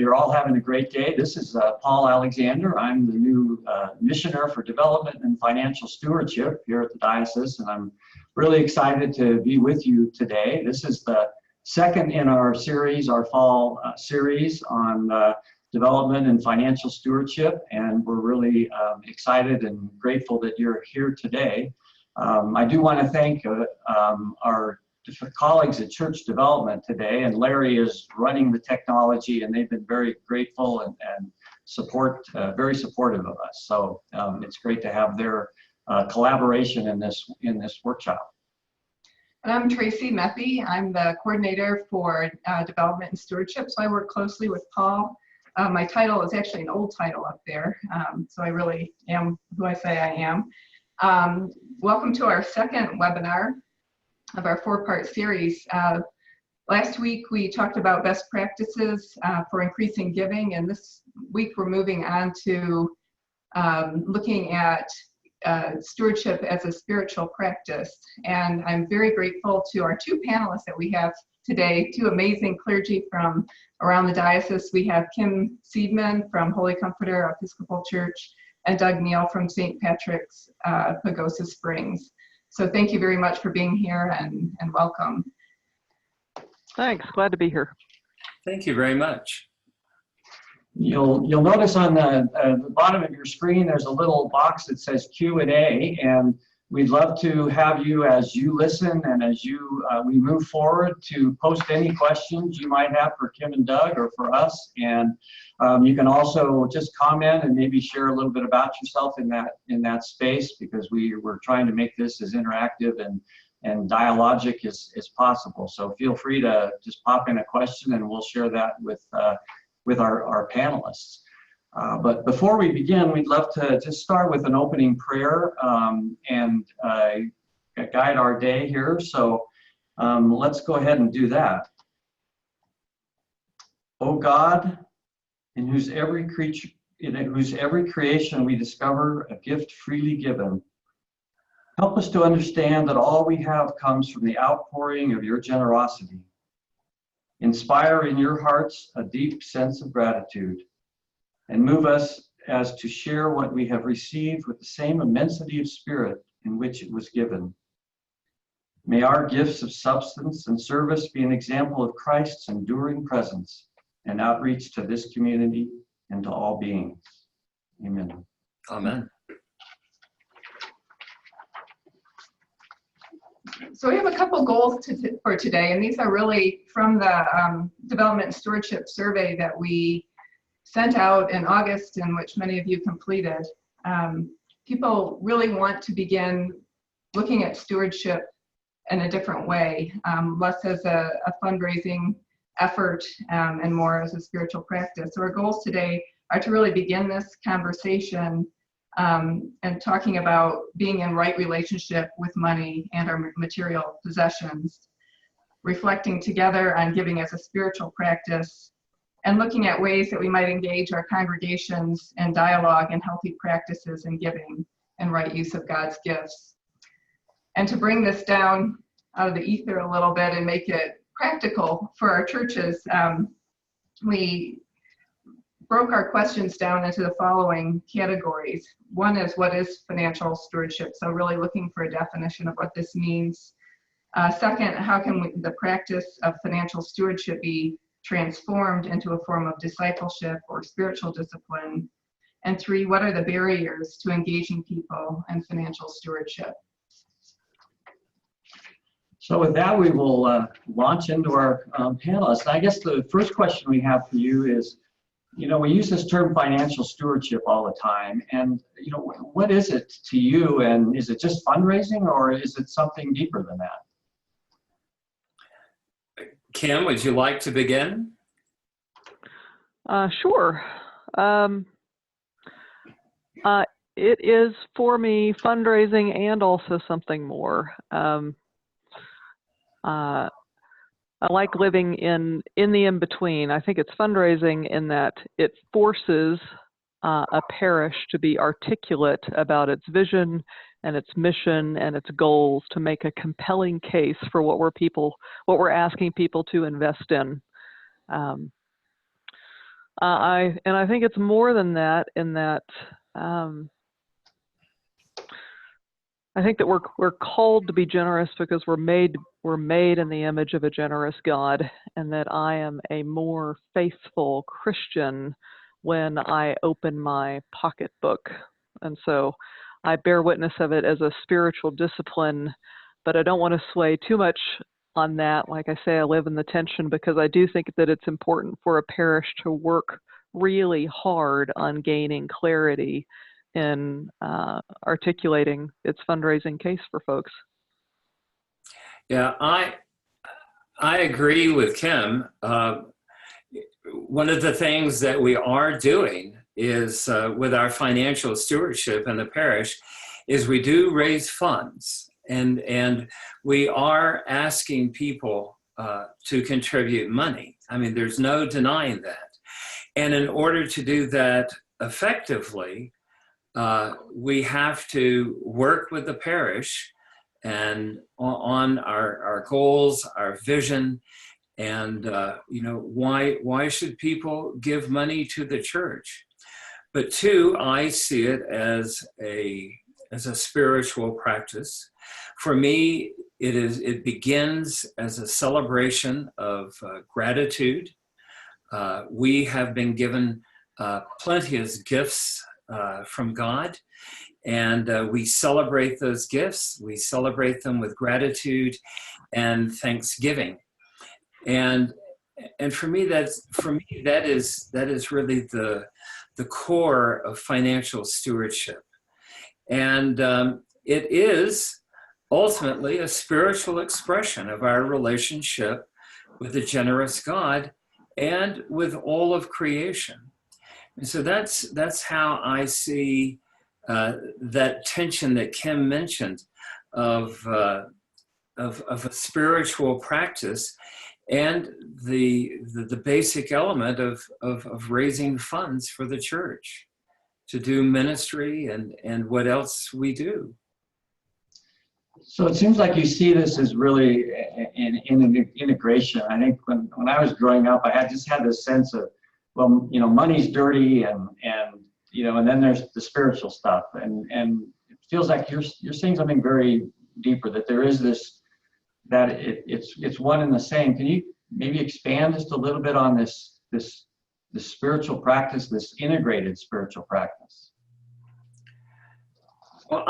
you're all having a great day. This is Paul Alexander. I'm the new Missioner for Development and Financial Stewardship here at the Diocese, and I'm really excited to be with you today. This is the second in our series, our fall series on development and financial stewardship, and we're really excited and grateful that you're here today. I do want to thank our colleagues at Church Development today, and Larry is running the technology, and they've been very grateful and very supportive of us. So it's great to have their collaboration in this workshop. And I'm Tracy Meppi. I'm the coordinator for development and stewardship, so I work closely with Paul. My title is actually an old title up there, so I really am who I say I am. Welcome to our second webinar of our four-part series. Last week we talked about best practices for increasing giving, and this week we're moving on to looking at stewardship as a spiritual practice. And I'm very grateful to our two panelists that we have today, two amazing clergy from around the diocese. We have Kim Seidman from Holy Comforter Episcopal Church and Doug Neal from St. Patrick's Pagosa Springs. So thank you very much for being here and welcome. Thanks, glad to be here. Thank you very much. You'll notice on the bottom of your screen there's a little box that says Q&A, and we'd love to have you, as you listen and as we move forward, to post any questions you might have for Kim and Doug or for us. And you can also just comment and maybe share a little bit about yourself in that space, because we're trying to make this as interactive and dialogic as possible. So feel free to just pop in a question, and we'll share that with our panelists. But before we begin, we'd love to just start with an opening prayer and guide our day here. So let's go ahead and do that. O God, in whose every creation we discover a gift freely given, help us to understand that all we have comes from the outpouring of your generosity. Inspire in your hearts a deep sense of gratitude, and move us as to share what we have received with the same immensity of spirit in which it was given. May our gifts of substance and service be an example of Christ's enduring presence and outreach to this community and to all beings. Amen. Amen. So we have a couple goals for today, and these are really from the Development and Stewardship Survey that we sent out in August, in which many of you completed. People really want to begin looking at stewardship in a different way, less as a fundraising effort and more as a spiritual practice. So our goals today are to really begin this conversation and talking about being in right relationship with money and our material possessions, reflecting together on giving as a spiritual practice, and looking at ways that we might engage our congregations in dialogue and healthy practices in giving and right use of God's gifts. And to bring this down out of the ether a little bit and make it practical for our churches, we broke our questions down into the following categories. One is, what is financial stewardship? So really looking for a definition of what this means. Second, how can the practice of financial stewardship be transformed into a form of discipleship or spiritual discipline? And three, what are the barriers to engaging people in financial stewardship? So with that, we will launch into our panelists. I guess the first question we have for you is, we use this term financial stewardship all the time, and what is it to you, and is it just fundraising, or is it something deeper than that? Kim, would you like to begin? Sure. It is for me fundraising and also something more. I like living in the in-between. I think it's fundraising in that it forces a parish to be articulate about its vision and its mission and its goals, to make a compelling case for what we're asking people to invest in. I think it's more than that in that I think that we're called to be generous because we're made in the image of a generous God, and that I am a more faithful Christian when I open my pocketbook. And so I bear witness of it as a spiritual discipline, but I don't want to sway too much on that. Like I say, I live in the tension because I do think that it's important for a parish to work really hard on gaining clarity in articulating its fundraising case for folks. Yeah, I agree with Kim. One of the things that we are doing is with our financial stewardship in the parish is we do raise funds, and we are asking people to contribute money. I mean, there's no denying that. And in order to do that effectively, we have to work with the parish and on our goals, our vision, and why should people give money to the church? But two, I see it as a spiritual practice. For me, it begins as a celebration of gratitude. We have been given plenteous gifts from God, and we celebrate those gifts. We celebrate them with gratitude and thanksgiving. And for me, that is really the core of financial stewardship. And it is ultimately a spiritual expression of our relationship with a generous God and with all of creation. And so that's how I see that tension that Kim mentioned of a spiritual practice and the basic element of raising funds for the church to do ministry and what else we do. So it seems like you see this as really in an integration. I think when I was growing up, I just had this sense of, well, money's dirty, and then there's the spiritual stuff, and it feels like you're saying something very deeper, that there is this, that it's one and the same. Can you maybe expand just a little bit on this spiritual practice, this integrated spiritual practice? Well,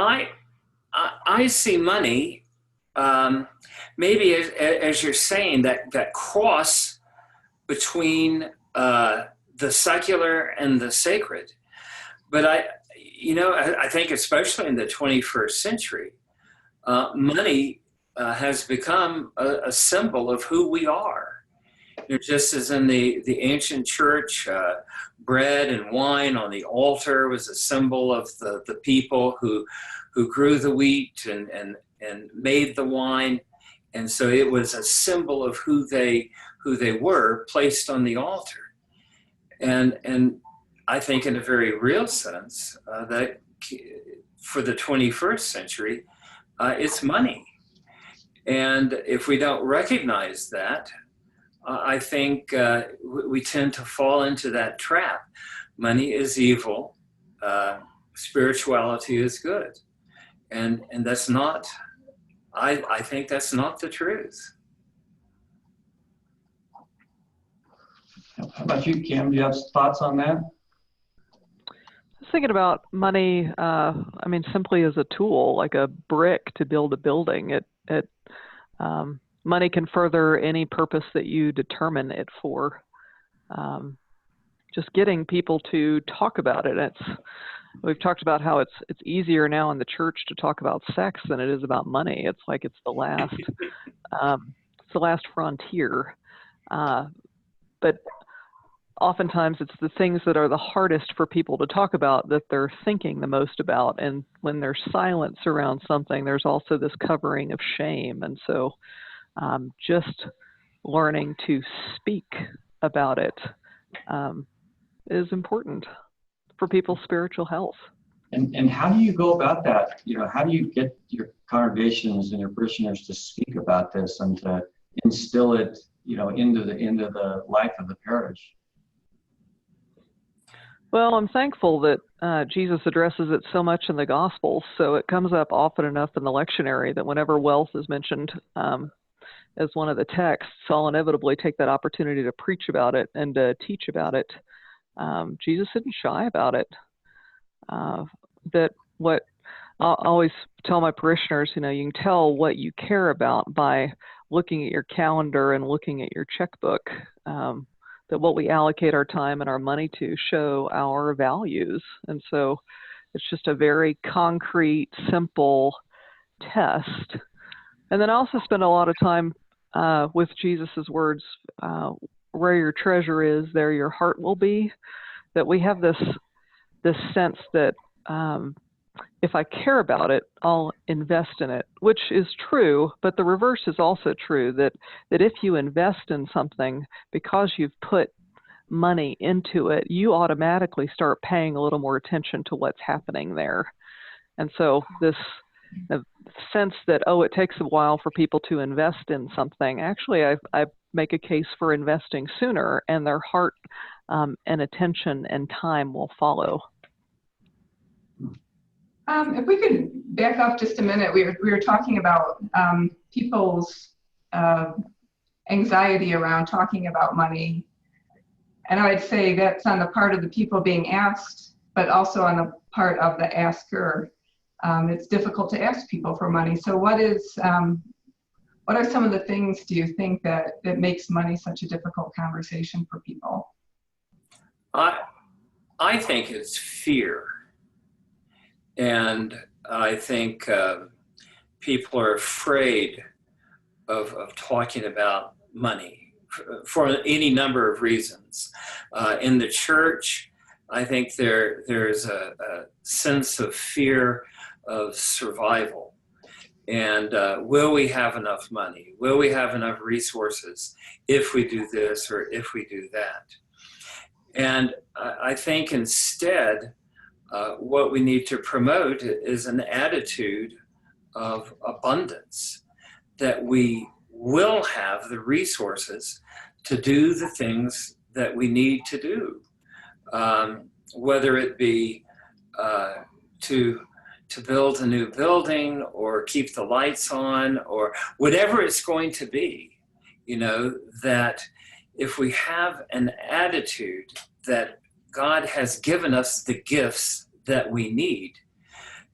I see money, maybe as you're saying, that cross between the secular and the sacred. But I think especially in the 21st century, money has become a symbol of who we are. Just as in the ancient church, bread and wine on the altar was a symbol of the people who grew the wheat and made the wine. And so it was a symbol of who they were placed on the altar. And I think in a very real sense, that for the 21st century, it's money. And if we don't recognize that, I think we tend to fall into that trap. Money is evil, spirituality is good. And that's not, I think that's not the truth. How about you, Kim? Do you have thoughts on that? Just thinking about money, simply as a tool, like a brick to build a building. Money can further any purpose that you determine it for. Just getting people to talk about it. We've talked about how it's easier now in the church to talk about sex than it is about money. It's like it's the last frontier. But oftentimes it's the things that are the hardest for people to talk about that they're thinking the most about. And when there's silence around something, there's also this covering of shame. And so just learning to speak about it is important for people's spiritual health. And how do you go about that? How do you get your congregations and your parishioners to speak about this and to instill it, into the life of the parish? Well, I'm thankful that Jesus addresses it so much in the Gospels, so it comes up often enough in the lectionary that whenever wealth is mentioned as one of the texts, I'll inevitably take that opportunity to preach about it and to teach about it. Jesus isn't shy about it. That what I'll always tell my parishioners, you can tell what you care about by looking at your calendar and looking at your checkbook. That what we allocate our time and our money to show our values. And so it's just a very concrete, simple test. And then I also spend a lot of time with Jesus's words, where your treasure is, there your heart will be. That we have this sense that if I care about it, I'll invest in it, which is true, but the reverse is also true, that if you invest in something because you've put money into it, you automatically start paying a little more attention to what's happening there. And so this sense that, it takes a while for people to invest in something, actually I make a case for investing sooner, and their heart and attention and time will follow. If we could back up just a minute, we were talking about people's anxiety around talking about money. And I would say that's on the part of the people being asked, but also on the part of the asker. It's difficult to ask people for money. So what are some of the things, do you think, that makes money such a difficult conversation for people? I think it's fear. And I think people are afraid of talking about money for any number of reasons. In the church, I think there's a sense of fear of survival. And will we have enough money? Will we have enough resources if we do this or if we do that? And I think instead, what we need to promote is an attitude of abundance, that we will have the resources to do the things that we need to do, whether it be to build a new building or keep the lights on or whatever it's going to be, that if we have an attitude that God has given us the gifts that we need,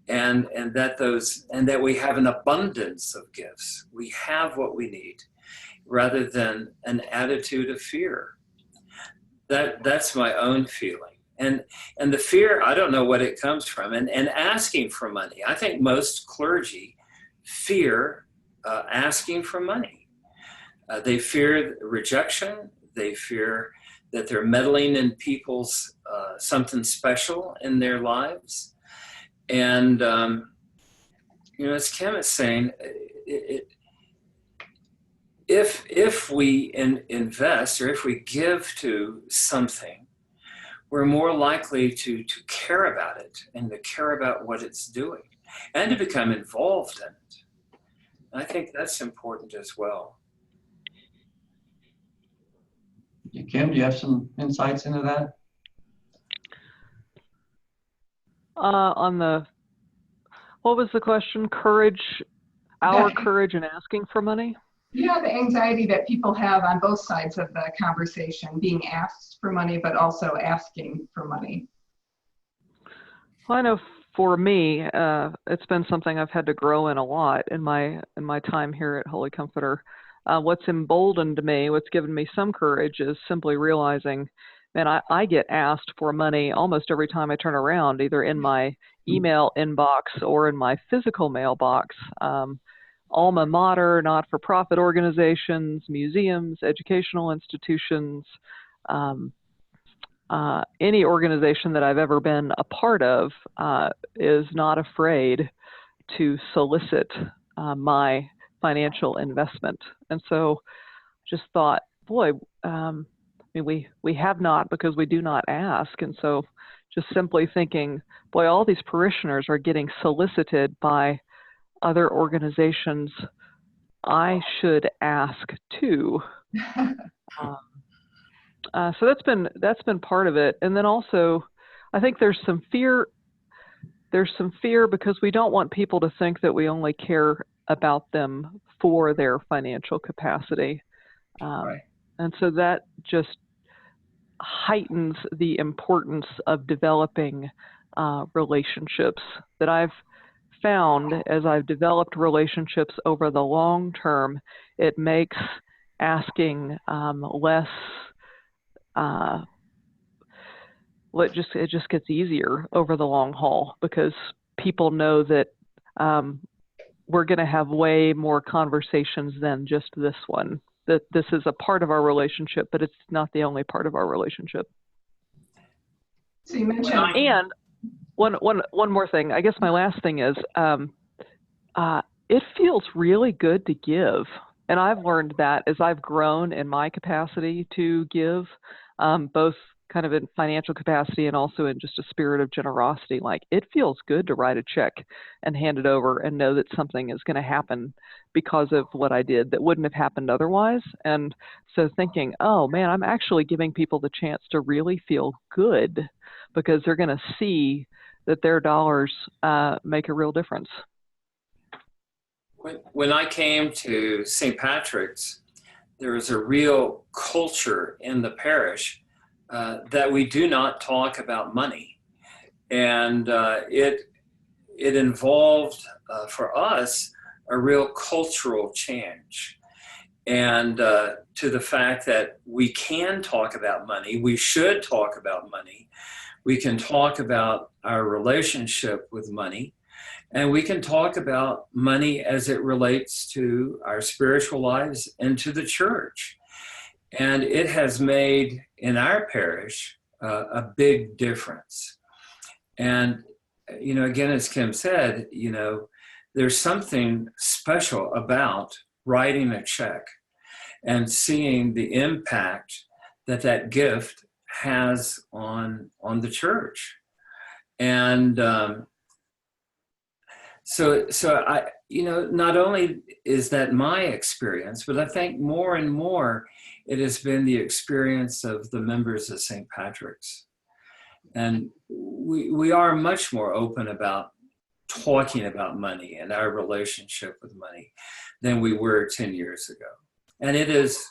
and that we have an abundance of gifts. We have what we need, rather than an attitude of fear. That's my own feeling. And the fear, I don't know what it comes from. And asking for money. I think most clergy fear asking for money. They fear rejection. They fear that they're meddling in people's something special in their lives. And, as Kim is saying, if we invest or if we give to something, we're more likely to care about it and to care about what it's doing and to become involved in it. And I think that's important as well. Kim, do you have some insights into that? What was the question? Courage, courage in asking for money? Yeah, the anxiety that people have on both sides of the conversation, being asked for money, but also asking for money. Well, I know for me, it's been something I've had to grow in a lot in my time here at Holy Comforter. What's emboldened me, what's given me some courage, is simply realizing, man, I get asked for money almost every time I turn around, either in my email inbox or in my physical mailbox. Alma mater, not-for-profit organizations, museums, educational institutions, any organization that I've ever been a part of is not afraid to solicit my financial investment. And so just thought, boy, we have not because we do not ask. And so just simply thinking, boy, all these parishioners are getting solicited by other organizations. I should ask too. So that's been part of it. And then also I think there's some fear. There's some fear because we don't want people to think that we only care about them for their financial capacity. Right. And so that just heightens the importance of developing relationships that I've found as I've developed relationships over the long term. It makes asking less, it just gets easier over the long haul because people know that we're going to have way more conversations than just this one. That this is a part of our relationship, but it's not the only part of our relationship. So you mentioned, And one more thing. I guess my last thing is, it feels really good to give, and I've learned that as I've grown in my capacity to give, both kind of in financial capacity and also in just a spirit of generosity. Like, it feels good to write a check and hand it over and know that something is going to happen because of what I did that wouldn't have happened otherwise. And so thinking, oh man, I'm actually giving people the chance to really feel good because they're going to see that their dollars make a real difference. When I came to St. Patrick's, there was a real culture in the parish that we do not talk about money. And it involved, for us, a real cultural change. And to the fact that we can talk about money, we should talk about money. We can talk about our relationship with money, and we can talk about money as it relates to our spiritual lives and to the church. And it has made, in our parish, a big difference. And, you know, again, as Kim said, you know, there's something special about writing a check and seeing the impact that that gift has on the church. And so I, you know, not only is that my experience, but I think more and more it has been the experience of the members of St. Patrick's. And we are much more open about talking about money and our relationship with money than we were 10 years ago. And it is,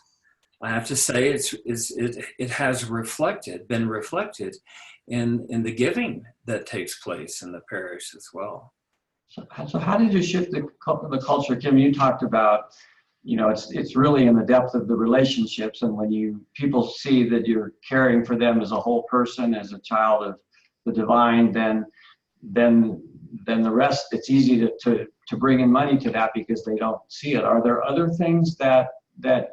I have to say, it has been reflected in the giving that takes place in the parish as well. So how did you shift the culture, Kim? You talked about, you know, it's really in the depth of the relationships, and when people see that you're caring for them as a whole person, as a child of the divine, then the rest, it's easy to bring in money to that because they don't see it. Are there other things that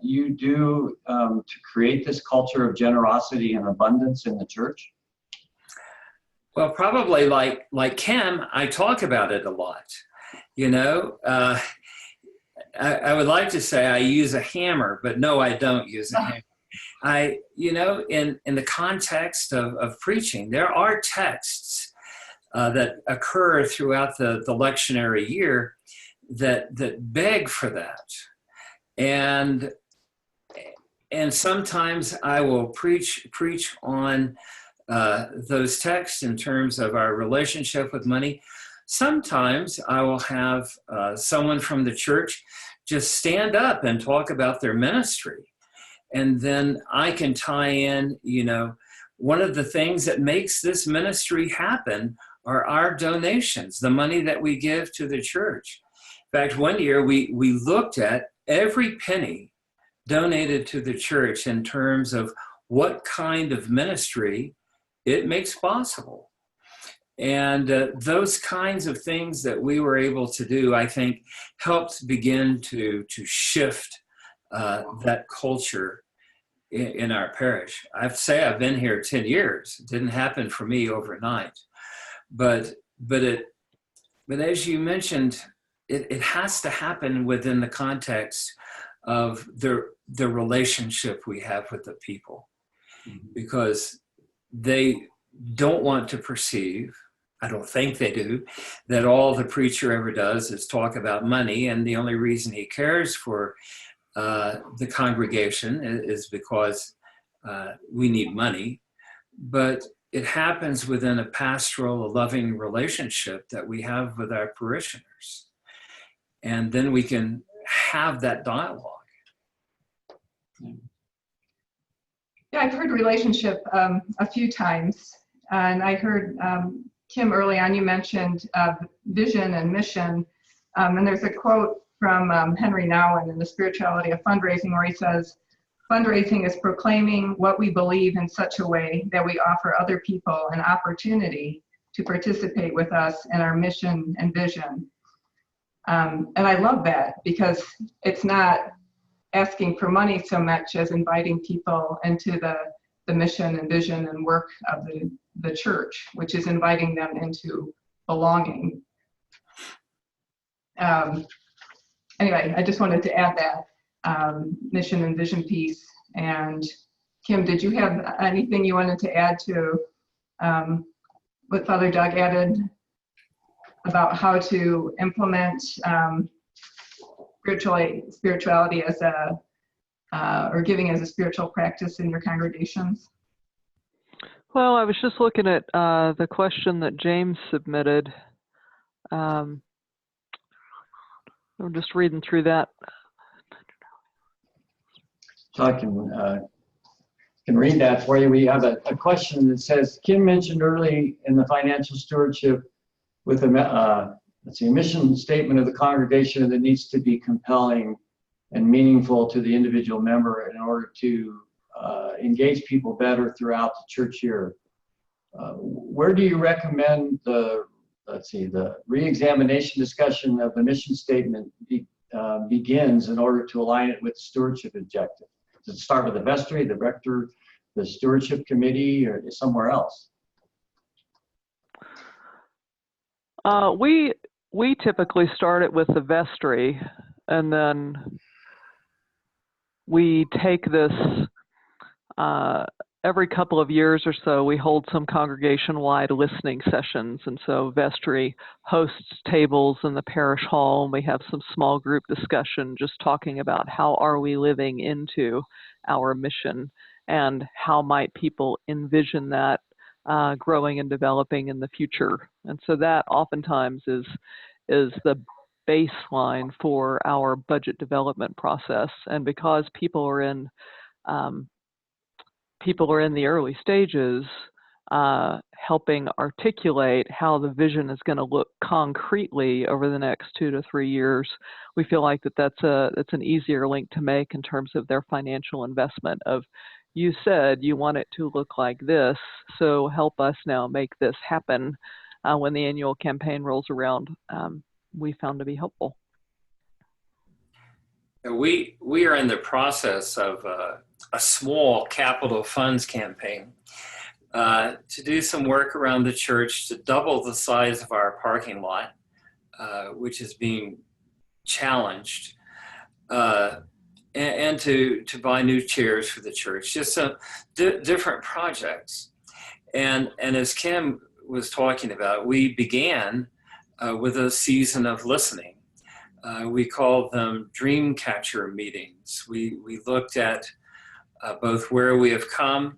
you do to create this culture of generosity and abundance in the church? Well, probably like Kim, I talk about it a lot. You know, I would like to say I use a hammer, but no, I don't use a hammer. You know, in the context of preaching, there are texts that occur throughout the lectionary year that beg for that. And sometimes I will preach on those texts in terms of our relationship with money. Sometimes I will have someone from the church just stand up and talk about their ministry. And then I can tie in, you know, one of the things that makes this ministry happen are our donations, the money that we give to the church. In fact, one year we looked at every penny donated to the church in terms of what kind of ministry it makes possible. And those kinds of things that we were able to do, I think, helped begin to shift that culture in our parish. I have to say I've been here 10 years. It didn't happen for me overnight. But as you mentioned, it has to happen within the context of the relationship we have with the people, because they don't want to perceive, I don't think they do, that all the preacher ever does is talk about money, and the only reason he cares for the congregation is because we need money. But it happens within a pastoral, a loving relationship that we have with our parishioners. And then we can have that dialogue. Yeah, I've heard relationship a few times, and I heard Kim early on, you mentioned vision and mission, and there's a quote from Henry Nouwen in The Spirituality of Fundraising where he says, "Fundraising is proclaiming what we believe in such a way that we offer other people an opportunity to participate with us in our mission and vision." And I love that because it's not asking for money so much as inviting people into the mission and vision and work of the church, which is inviting them into belonging. Anyway, I just wanted to add that mission and vision piece. And Kim, did you have anything you wanted to add to what Father Doug added about how to implement spirituality as or giving as a spiritual practice in your congregations? Well, I was just looking at the question that James submitted. I'm just reading through that. So I can read that for you. We have a question that says, Kim mentioned early in the financial stewardship with a mission statement of the congregation that needs to be compelling and meaningful to the individual member in order to engage people better throughout the church year. Where do you recommend the re-examination discussion of the mission statement begins in order to align it with the stewardship objective? Does it start with the vestry, the rector, the stewardship committee, or somewhere else? We typically start it with the vestry, and then we take this every couple of years or so. We hold some congregation-wide listening sessions, and so vestry hosts tables in the parish hall, and we have some small group discussion just talking about how are we living into our mission and how might people envision that growing and developing in the future. And so that oftentimes is the baseline for our budget development process. And because people are in the early stages, helping articulate how the vision is going to look concretely over the next 2 to 3 years, we feel like that's an easier link to make in terms of their financial investment of, you said you want it to look like this, so help us now make this happen when the annual campaign rolls around. We found to be helpful. We are in the process of a small capital funds campaign to do some work around the church to double the size of our parking lot, which is being challenged, and to buy new chairs for the church, just some different projects. And as Kim was talking about, we began with a season of listening. We called them dream catcher meetings. We looked at both where we have come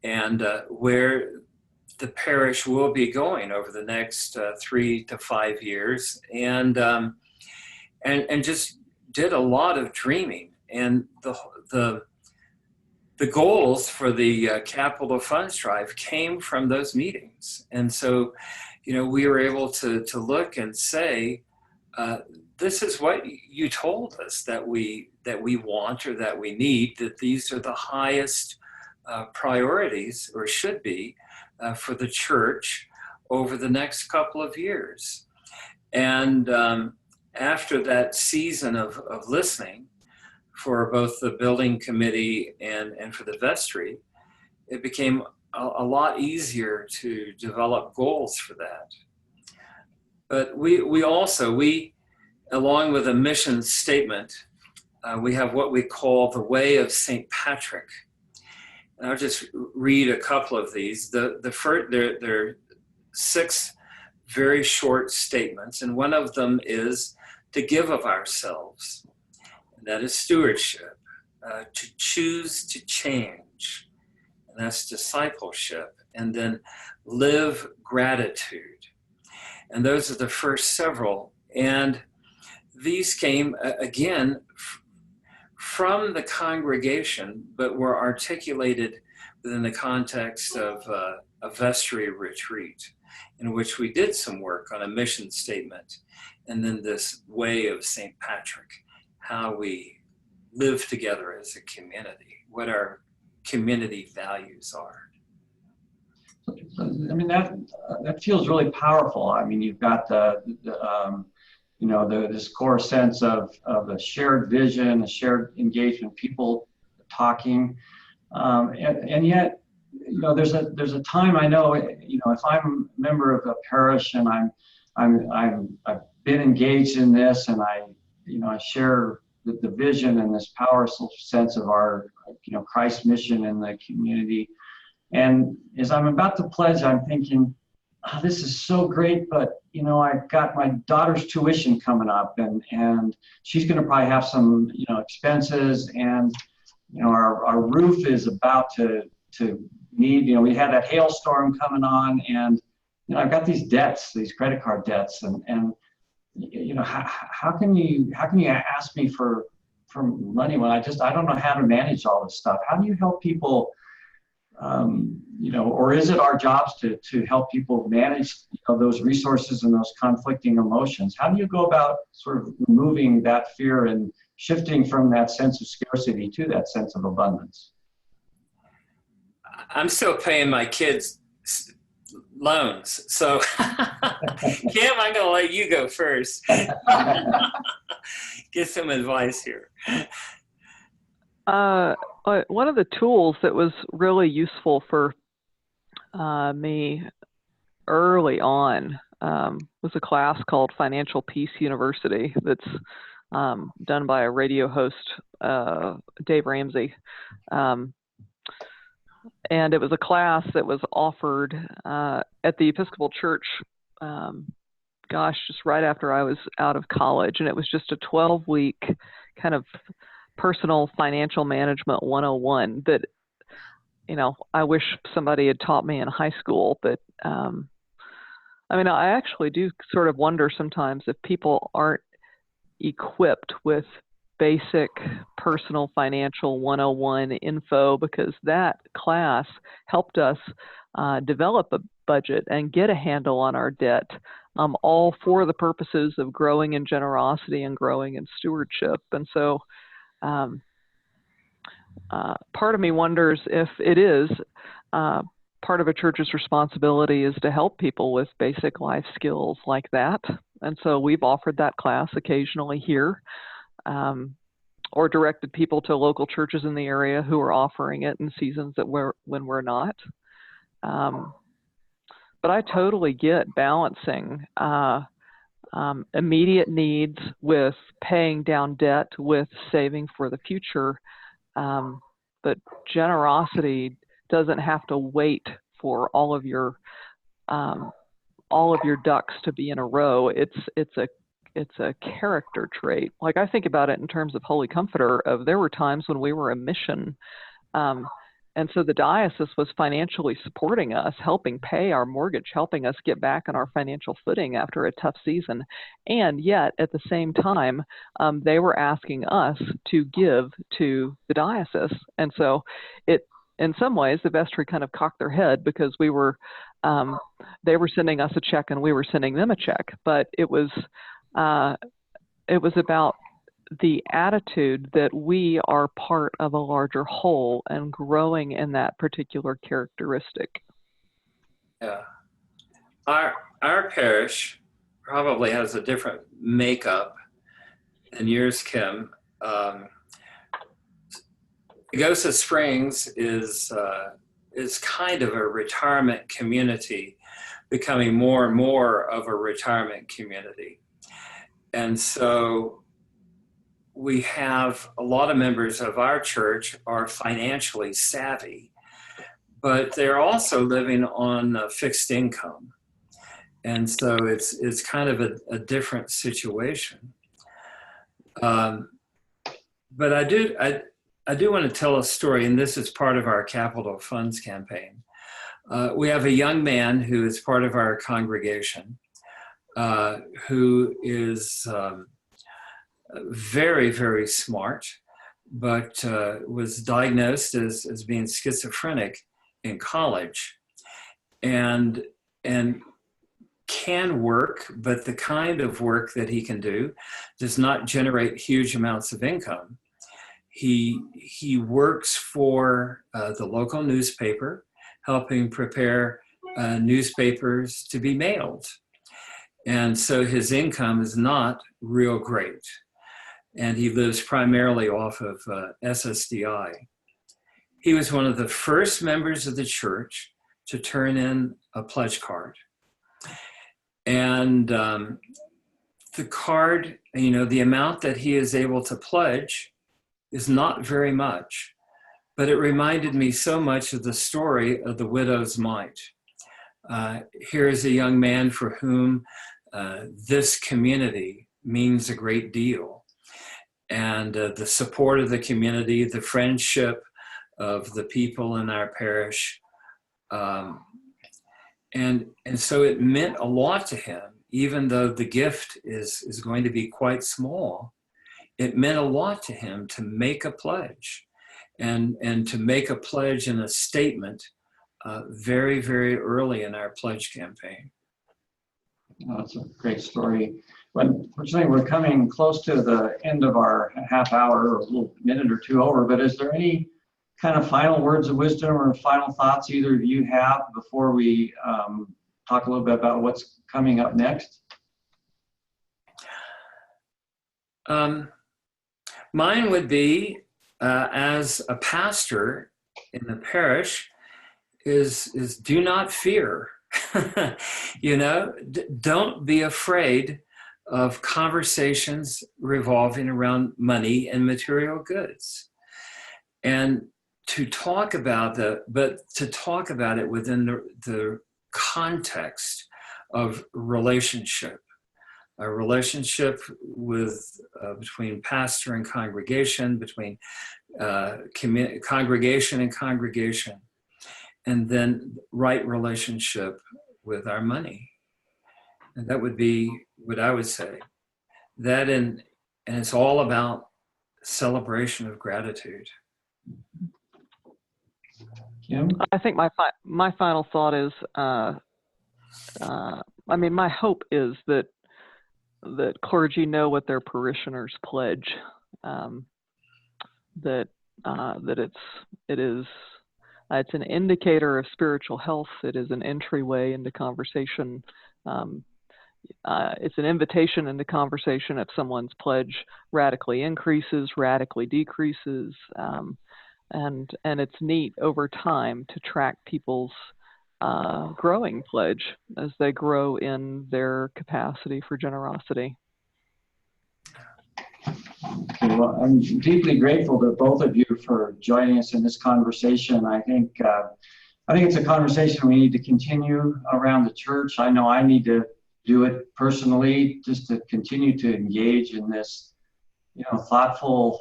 and where the parish will be going over the next 3 to 5 years, and just did a lot of dreaming. And the goals for the capital funds drive came from those meetings. And so, we were able to look and say, this is what you told us that we want or that we need, that these are the highest priorities, or should be, for the church over the next couple of years. And after that season of listening for both the building committee and for the vestry, it became a lot easier to develop goals for that. But we also, along with a mission statement, we have what we call the Way of St. Patrick. And I'll just read a couple of these. The first, there are 6 very short statements, and one of them is to give of ourselves. And that is stewardship. To choose to change, and that's discipleship. and then live gratitude. And those are the first several. And these came, again, from the congregation, but were articulated within the context of a vestry retreat, in which we did some work on a mission statement, and then this way of St. Patrick, how we live together as a community, what our community values are. I mean, that feels really powerful. I mean, you've got this core sense of a shared vision, a shared engagement, people talking, and yet, there's a time, I know, if I'm a member of a parish and I've been engaged in this, and I share the vision and this powerful sense of our, Christ's mission in the community. And as I'm about to pledge, I'm thinking, oh, this is so great, but I've got my daughter's tuition coming up, and she's going to probably have some expenses, and our roof is about to need, we had that hailstorm coming on, and I've got these debts, these credit card debts, and how can you ask me for money when I don't know how to manage all this stuff? How do you help people? Or is it our jobs to help people manage those resources and those conflicting emotions? How do you go about sort of removing that fear and shifting from that sense of scarcity to that sense of abundance? I'm still paying my kids' loans, so Kim, I'm going to let you go first. Get some advice here. One of the tools that was really useful for me early on was a class called Financial Peace University that's done by a radio host, Dave Ramsey. And it was a class that was offered at the Episcopal Church, just right after I was out of college. And it was just a 12-week kind of personal financial management 101 that, I wish somebody had taught me in high school. But I actually do sort of wonder sometimes if people aren't equipped with basic personal financial 101 info, because that class helped us develop a budget and get a handle on our debt, all for the purposes of growing in generosity and growing in stewardship. And so part of me wonders if it is part of a church's responsibility is to help people with basic life skills like that. And so we've offered that class occasionally here, or directed people to local churches in the area who are offering it in seasons when we're not. But I totally get balancing immediate needs with paying down debt with saving for the future. But generosity doesn't have to wait for all of your ducks to be in a row. It's a character trait. Like, I think about it in terms of Holy Comforter, there were times when we were a mission. And so the diocese was financially supporting us, helping pay our mortgage, helping us get back on our financial footing after a tough season. And yet, at the same time, they were asking us to give to the diocese. And so in some ways, the vestry kind of cocked their head, because they were sending us a check and we were sending them a check. But it was about the attitude that we are part of a larger whole and growing in that particular characteristic. Yeah. Our parish probably has a different makeup than yours, Kim. Augusta Springs is kind of a retirement community, becoming more and more of a retirement community. And so we have a lot of members of our church are financially savvy, but they're also living on a fixed income. And so it's kind of a different situation. But I do want to tell a story, and this is part of our Capital Funds campaign. We have a young man who is part of our congregation who is very, very smart, but was diagnosed as being schizophrenic in college, and can work, but the kind of work that he can do does not generate huge amounts of income. He works for the local newspaper, helping prepare newspapers to be mailed. And so his income is not real great. And he lives primarily off of SSDI. He was one of the first members of the church to turn in a pledge card. And the card, the amount that he is able to pledge is not very much, but it reminded me so much of the story of the widow's mite. Here is a young man for whom this community means a great deal. And the support of the community, the friendship of the people in our parish, and so it meant a lot to him, even though the gift is going to be quite small. It meant a lot to him to make a pledge, and to make a pledge in a statement very, very early in our pledge campaign. Oh, that's a great story. But unfortunately, we're coming close to the end of our half hour, or a little minute or two over, but is there any kind of final words of wisdom or final thoughts either of you have before we talk a little bit about what's coming up next? Mine would be, as a pastor in the parish, is do not fear. Don't be afraid of conversations revolving around money and material goods. And to talk about it within the context of relationship, a relationship with between pastor and congregation, between congregation and congregation, and then right relationship with our money. And that would be what I would say. That and it's all about celebration of gratitude. Kim? I think my final thought is, my hope is that clergy know what their parishioners pledge, that it's an indicator of spiritual health. It is an entryway into conversation. It's an invitation into conversation if someone's pledge radically increases, radically decreases, and it's neat over time to track people's growing pledge as they grow in their capacity for generosity. Well, I'm deeply grateful to both of you for joining us in this conversation. I think it's a conversation we need to continue around the church. I know I need to do it personally, just to continue to engage in this, thoughtful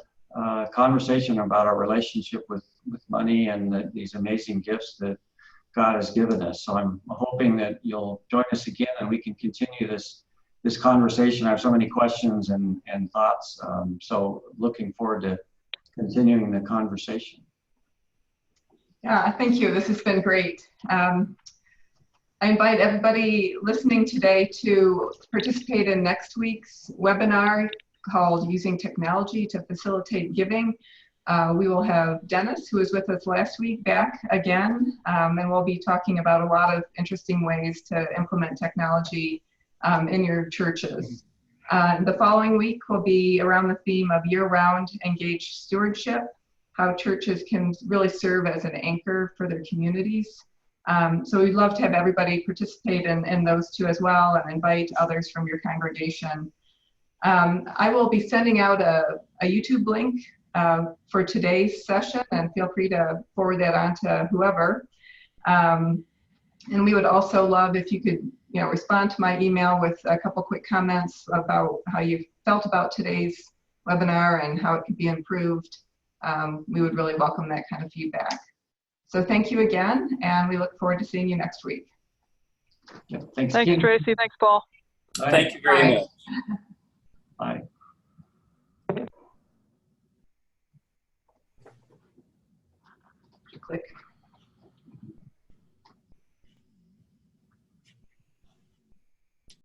conversation about our relationship with money and these amazing gifts that God has given us. So I'm hoping that you'll join us again and we can continue this conversation. I have so many questions and thoughts. So looking forward to continuing the conversation. Yeah, thank you. This has been great. I invite everybody listening today to participate in next week's webinar called Using Technology to Facilitate Giving. We will have Dennis, who was with us last week, back again, and we'll be talking about a lot of interesting ways to implement technology in your churches. The following week will be around the theme of year-round engaged stewardship, how churches can really serve as an anchor for their communities. So we'd love to have everybody participate in those two as well, and invite others from your congregation. I will be sending out a YouTube link for today's session, and feel free to forward that on to whoever. And we would also love if you could respond to my email with a couple quick comments about how you felt about today's webinar and how it could be improved. We would really welcome that kind of feedback. So thank you again, and we look forward to seeing you next week. Yeah, thanks, Thanks, Kim. Tracy. Thanks, Paul. Bye. Thank you very Bye. much. Bye. Click.